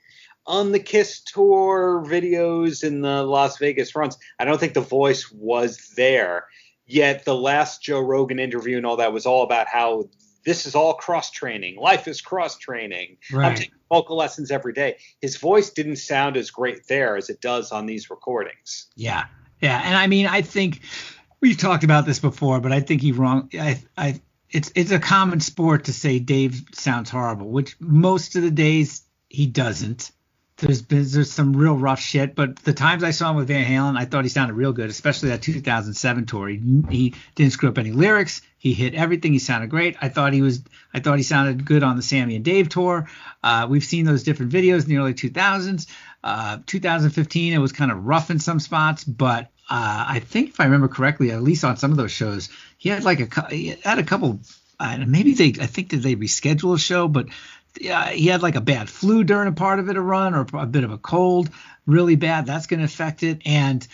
on the Kiss tour videos in the Las Vegas runs, I don't think the voice was there. Yet the last Joe Rogan interview and all that was all about how this is all cross-training. Life is cross-training. Right. I'm taking vocal lessons every day. His voice didn't sound as great there as it does on these recordings. Yeah. And I mean, I think we've talked about this before, but I think he's wrong. It's a common sport to say Dave sounds horrible, which most of the days he doesn't. There's some real rough shit, but the times I saw him with Van Halen, I thought he sounded real good, especially that 2007 tour. He didn't screw up any lyrics. He hit everything. He sounded great. I thought he sounded good on the Sammy and Dave tour. We've seen those different videos in the early 2000s. 2015, it was kind of rough in some spots, but I think if I remember correctly, at least on some of those shows, he had a couple. I think that they reschedule a show, but he had like a bad flu during a part of it, a run, or a bit of a cold, really bad. That's going to affect it. And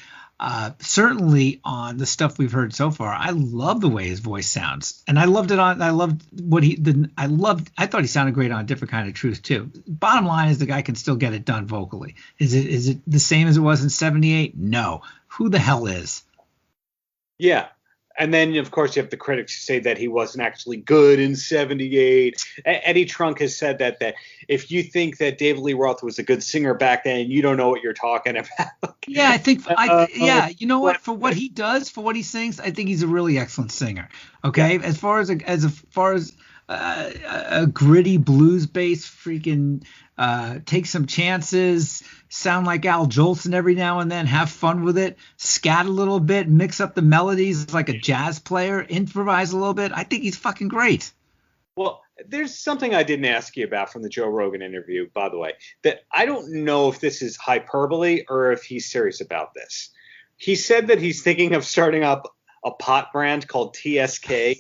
certainly on the stuff we've heard so far, I love the way his voice sounds, and I thought he sounded great on A Different Kind of Truth too. Bottom line is the guy can still get it done vocally. Is it the same as it was in '78? No. Who the hell is? Yeah. And then, of course, you have the critics who say that he wasn't actually good in '78. Eddie Trunk has said that if you think that David Lee Roth was a good singer back then, you don't know what you're talking about. Yeah, I think you know what? For what he does, for what he sings, I think he's a really excellent singer. Okay, yeah. As far as a gritty blues bass, freaking take some chances, sound like Al Jolson every now and then, have fun with it, scat a little bit, mix up the melodies like a jazz player, improvise a little bit. I think he's fucking great. Well, there's something I didn't ask you about from the Joe Rogan interview, by the way, that I don't know if this is hyperbole or if he's serious about this. He said that he's thinking of starting up a pot brand called TSK.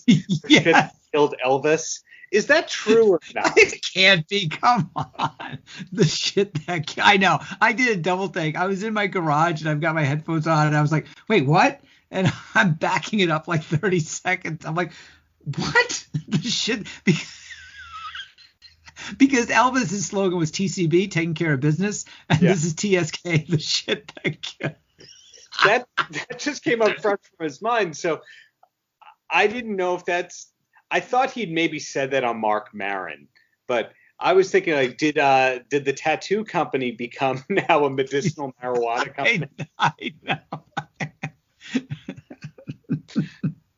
Yeah. Killed Elvis. Is that true or not? It can't be. Come on. The shit that I know. I did a double take. I was in my garage and I've got my headphones on and I was like, wait, what? And I'm backing it up like 30 seconds. I'm like, what? The shit. Because Elvis's slogan was TCB, taking care of business. And This is TSK, the shit that just came up fresh from his mind. So I didn't know if I thought he'd maybe said that on Mark Maron, but I was thinking, like, did the tattoo company become now a medicinal marijuana company? I know.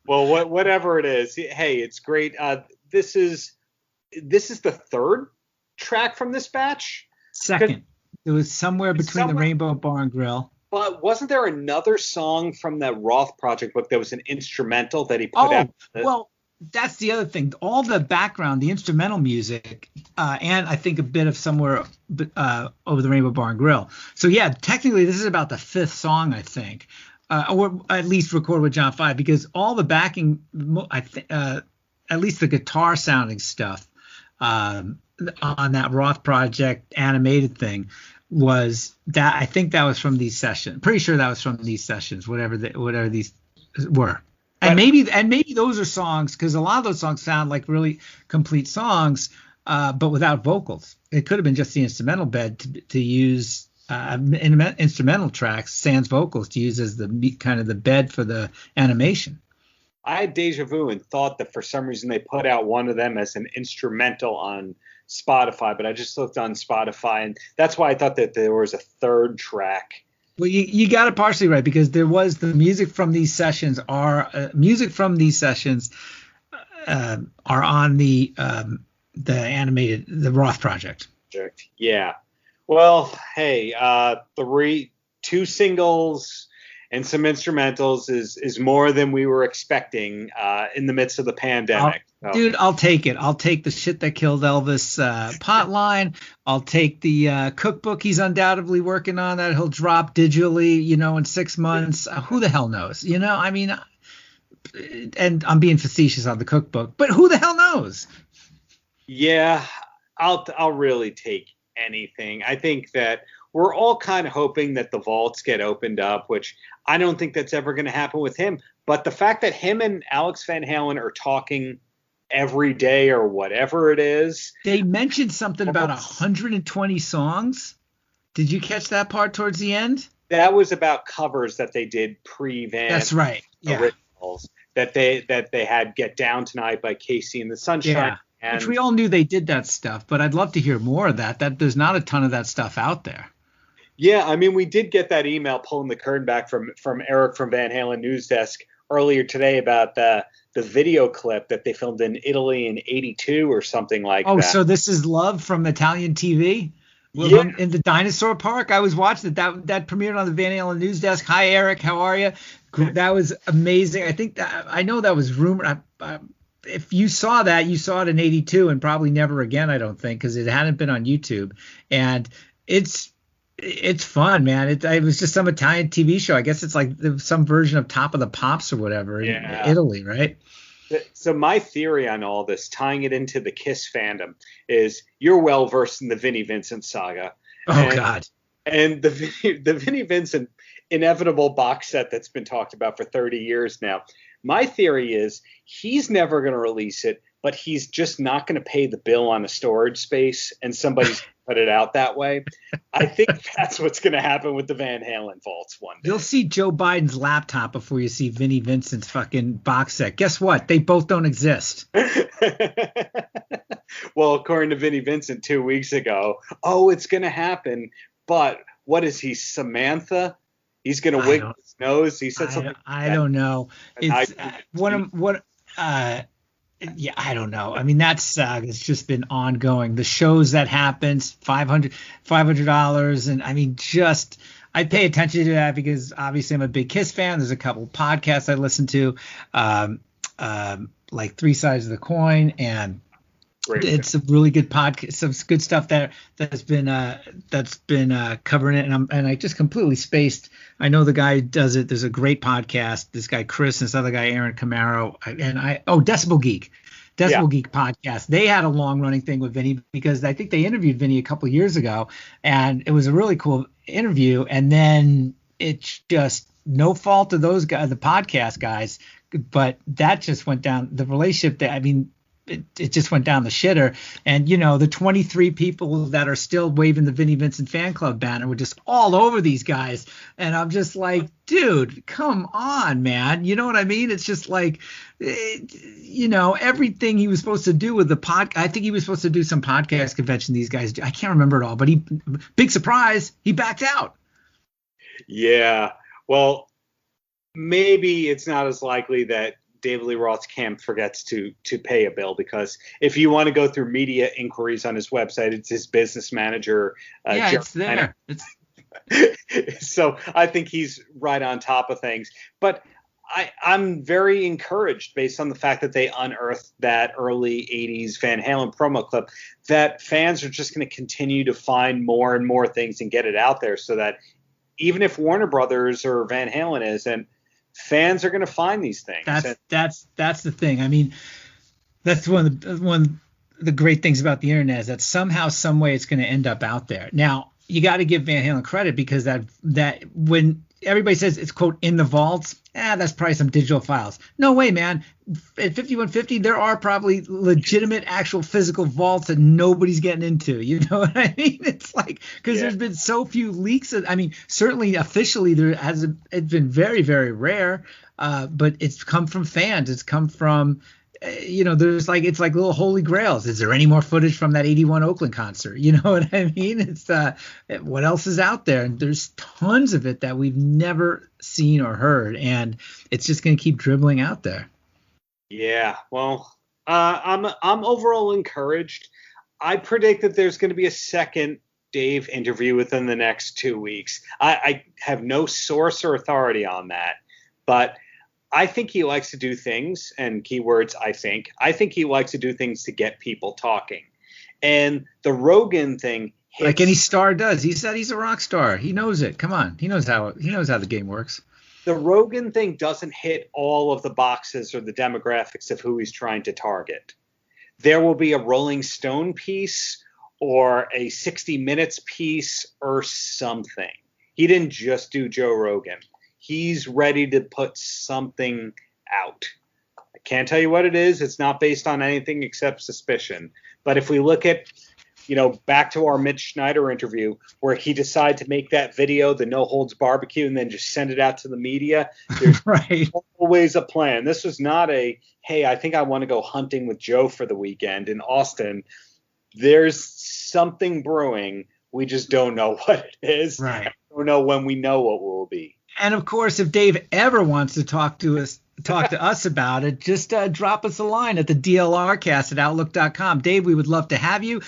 Well, whatever it is, hey, it's great. This is the third track from this batch. Second. It was somewhere between the Rainbow Bar and Grill. But wasn't there another song from that Roth Project book that was an instrumental that he put out? Well, that's the other thing. All the background, the instrumental music, and I think a bit of Somewhere Over the Rainbow Bar and Grill. So, yeah, technically this is about the fifth song, I think, or at least recorded with John 5, because all the backing, at least the guitar sounding stuff on that Roth Project animated thing was that. I think that was from these sessions. Pretty sure that was from these sessions, whatever these were. And maybe those are songs, because a lot of those songs sound like really complete songs, but without vocals. It could have been just the instrumental bed to use instrumental tracks, sans vocals, to use as the kind of the bed for the animation. I had deja vu and thought that for some reason they put out one of them as an instrumental on Spotify, but I just looked on Spotify, and that's why I thought that there was a third track. Well, you got it partially right, because there was the music from these sessions are on the animated, the Roth Project. Yeah. Well, hey, two singles and some instrumentals is more than we were expecting in the midst of the pandemic. Dude, I'll take it. I'll take the shit that killed Elvis pot line. I'll take the cookbook he's undoubtedly working on that he'll drop digitally, in 6 months. Who the hell knows? I mean, and I'm being facetious on the cookbook, but who the hell knows? Yeah, I'll really take anything. I think that we're all kind of hoping that the vaults get opened up, which I don't think that's ever going to happen with him. But the fact that him and Alex Van Halen are talking every day or whatever it is. They mentioned something about 120 songs. Did you catch that part towards the end? That was about covers that they did pre-Van. That's right. Yeah. Originals that they had Get Down Tonight by Casey and the Sunshine. Yeah. Which we all knew they did that stuff, but I'd love to hear more of that. There's not a ton of that stuff out there. Yeah, I mean, we did get that email pulling the curtain back from Eric from Van Halen News Desk earlier today about the video clip that they filmed in Italy in '82 or something like that. Oh, so this is Love from Italian TV? Yeah. In the dinosaur park? I was watching it. That premiered on the Van Halen News Desk. Hi, Eric. How are you? That was amazing. I think I know that was rumored. If you saw that, you saw it in '82 and probably never again, I don't think, because it hadn't been on YouTube. And it's fun, man. It was just some Italian TV show. I guess it's like some version of Top of the Pops or whatever in Italy, right? So my theory on all this, tying it into the Kiss fandom, is you're well versed in the Vinnie Vincent saga. God. And the Vinnie Vincent inevitable box set that's been talked about for 30 years now. My theory is he's never going to release it, but he's just not going to pay the bill on a storage space, and somebody's put it out that way. I think that's what's going to happen with the Van Halen vaults one day. You'll see Joe Biden's laptop before you see Vinnie Vincent's fucking box set. Guess what? They both don't exist. Well, according to Vinnie Vincent 2 weeks ago, it's going to happen. But what is he, Samantha? He's going to wiggle his nose. He said something. I don't know. It's Yeah, I don't know. I mean, that saga has just been ongoing. The shows that happens, $500, and I mean, just I pay attention to that because obviously I'm a big Kiss fan. There's a couple podcasts I listen to, like Three Sides of the Coin, and it's a really good podcast. Some good stuff that's been covering it, and I just completely spaced. I know the guy who does it. There's a great podcast. This guy Chris and this other guy Aaron Camaro, and Decibel Geek podcast. They had a long running thing with Vinny because I think they interviewed Vinny a couple of years ago, and it was a really cool interview. And then it's just no fault of those guys, the podcast guys, but that just went down. The relationship that, I mean, it just went down the shitter. And, you know, the 23 people that are still waving the Vinnie Vincent fan club banner were just all over these guys. And I'm just like, dude, come on, man. You know what I mean? It's just like, you know, everything he was supposed to do with the I think he was supposed to do some podcast convention these guys do. I can't remember it all, but big surprise, he backed out. Yeah. Well, maybe it's not as likely that David Lee Roth's camp forgets to pay a bill, because if you want to go through media inquiries on his website, it's his business manager. It's there. So I think he's right on top of things. But I'm very encouraged based on the fact that they unearthed that early 80s Van Halen promo clip, that fans are just going to continue to find more and more things and get it out there, so that even if Warner Brothers or Van Halen isn't, fans are going to find these things. That's the thing. I mean, that's one of the great things about the internet is that somehow, some way, it's going to end up out there. Now, you got to give Van Halen credit, because that when everybody says it's quote in the vaults, that's probably some digital files. No way, man. At 5150, there are probably legitimate, actual physical vaults that nobody's getting into. You know what I mean? It's like, because there's been so few leaks. I mean, certainly officially it's been very, very rare, but it's come from fans. It's come from, you know, it's like little holy grails. Is there any more footage from that 81 Oakland concert? You know what I mean? It's what else is out there? And there's tons of it that we've never seen or heard, and it's just going to keep dribbling out there. Yeah, well, I'm overall encouraged. I predict that there's going to be a second Dave interview within the next 2 weeks. I have no source or authority on that, but I think he likes to do things, and keywords, I think he likes to do things to get people talking. And the Rogan thing hits, like any star does. He said he's a rock star. He knows it. Come on. He knows how the game works. The Rogan thing doesn't hit all of the boxes or the demographics of who he's trying to target. There will be a Rolling Stone piece or a 60 Minutes piece or something. He didn't just do Joe Rogan. He's ready to put something out. I can't tell you what it is. It's not based on anything except suspicion. But if we look at, you know, back to our Mitch Schneider interview, where he decided to make that video, the No Holds Barbecue, and then just send it out to the media, there's right. always a plan. This was not a, hey, I think I want to go hunting with Joe for the weekend in Austin. There's something brewing. We just don't know what it is. Right. I don't know when we know what it will be. And of course, if Dave ever wants to talk to us about it, just drop us a line at the DLRcast@outlook.com. Dave, we would love to have you.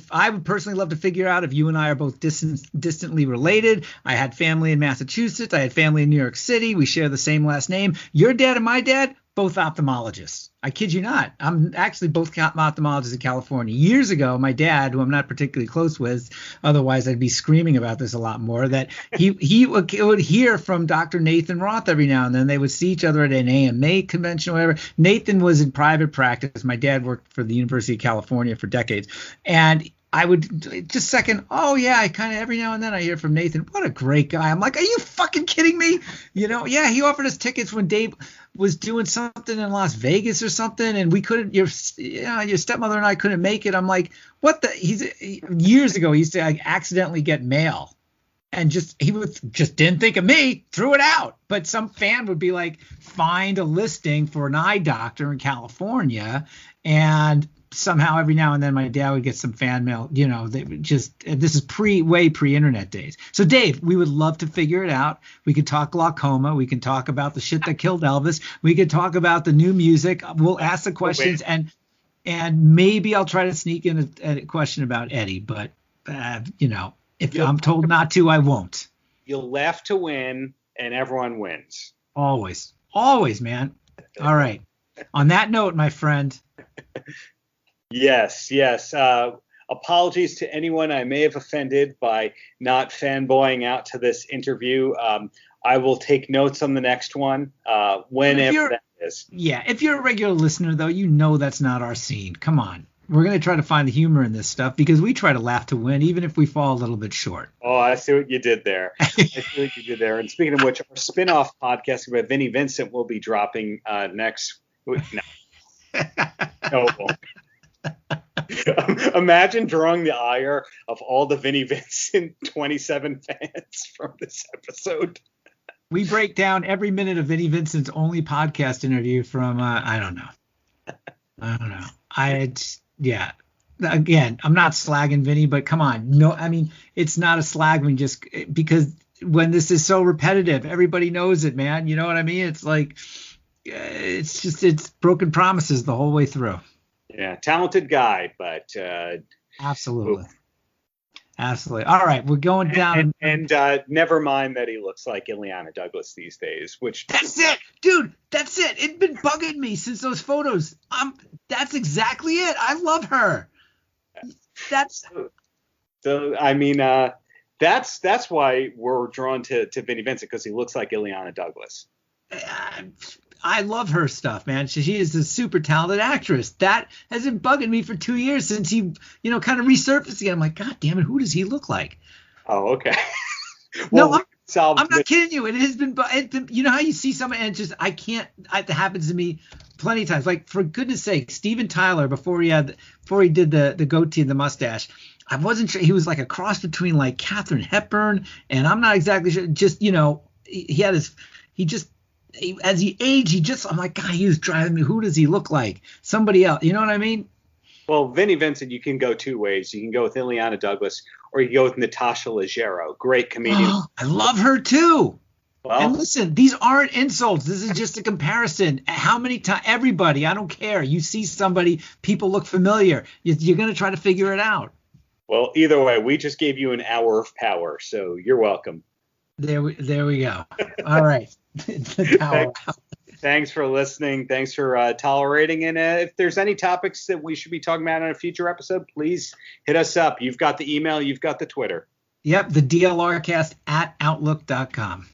I would personally love to figure out if you and I are both distantly related. I had family in Massachusetts. I had family in New York City. We share the same last name. Your dad and my dad, both ophthalmologists. I kid you not. I'm actually both ophthalmologists in California. Years ago, my dad, who I'm not particularly close with, otherwise I'd be screaming about this a lot more, that he would hear from Dr. Nathan Roth every now and then. They would see each other at an AMA convention or whatever. Nathan was in private practice. My dad worked for the University of California for decades. And I would just second, oh, yeah, I kind of every now and then I hear from Nathan. What a great guy. I'm like, are you fucking kidding me? You know, yeah, he offered us tickets when Dave was doing something in Las Vegas or something, and we couldn't, your stepmother and I couldn't make it. I'm like, what the? Years ago, he used to accidentally get mail. And he just didn't think of me, threw it out. But some fan would be like, find a listing for an eye doctor in California, and somehow every now and then my dad would get some fan mail. You know, they would this is way pre-internet days. So Dave, we would love to figure it out. We could talk glaucoma. We can talk about the shit that killed Elvis. We could talk about the new music. We'll ask the questions and maybe I'll try to sneak in a question about Eddie. But you know, if I'm told not to, I won't. You'll laugh to win, and everyone wins. Always, man. All right. On that note, my friend. Yes. Apologies to anyone I may have offended by not fanboying out to this interview. I will take notes on the next one, whenever that is. Yeah, if you're a regular listener, though, you know that's not our scene. Come on. We're going to try to find the humor in this stuff because we try to laugh to win, even if we fall a little bit short. Oh, I see what you did there. And speaking of which, our spin-off podcast about Vinnie Vincent will be dropping next week. No. Imagine drawing the ire of all the Vinnie Vincent 27 fans from this episode. We break down every minute of Vinnie Vincent's only podcast interview from, I don't know. Yeah. Again, I'm not slagging Vinny, but come on. No, I mean, it's not a slag when just because when this is so repetitive, everybody knows it, man. You know what I mean? It's like, it's broken promises the whole way through. Yeah. Talented guy, but. Absolutely. Oof. Absolutely. All right. We're going down. And never mind that he looks like Ileana Douglas these days, which. That's it, dude. That's it. It's been bugging me since those photos. That's exactly it. I love her. So, I mean, that's why we're drawn to Vinnie Vincent, because he looks like Ileana Douglas. I love her stuff, man. She is a super talented actress. That has been bugging me for 2 years since he, kind of resurfaced again. I'm like, God damn it, who does he look like? Oh, okay. Well, no, I'm not kidding you. It has been, you know how you see someone and just, it happens to me plenty of times. Like, for goodness sake, Steven Tyler, before he did the goatee and the mustache, I wasn't sure. He was like a cross between like Katharine Hepburn, and I'm not exactly sure. Just, as he aged, I'm like, God, he was driving me. Who does he look like? Somebody else. You know what I mean? Well, Vinnie Vincent, you can go two ways. You can go with Ileana Douglas, or you can go with Natasha Leggero, great comedian. Oh, I love her too. Well, and listen, these aren't insults. This is just a comparison. How many times? Everybody, I don't care. You see somebody, people look familiar. You're going to try to figure it out. Well, either way, we just gave you an hour of power, so you're welcome. There we go. All right. Thanks for listening. Thanks for tolerating. And if there's any topics that we should be talking about in a future episode, please hit us up. You've got the email. You've got the Twitter. Yep. The DLRcast@outlook.com.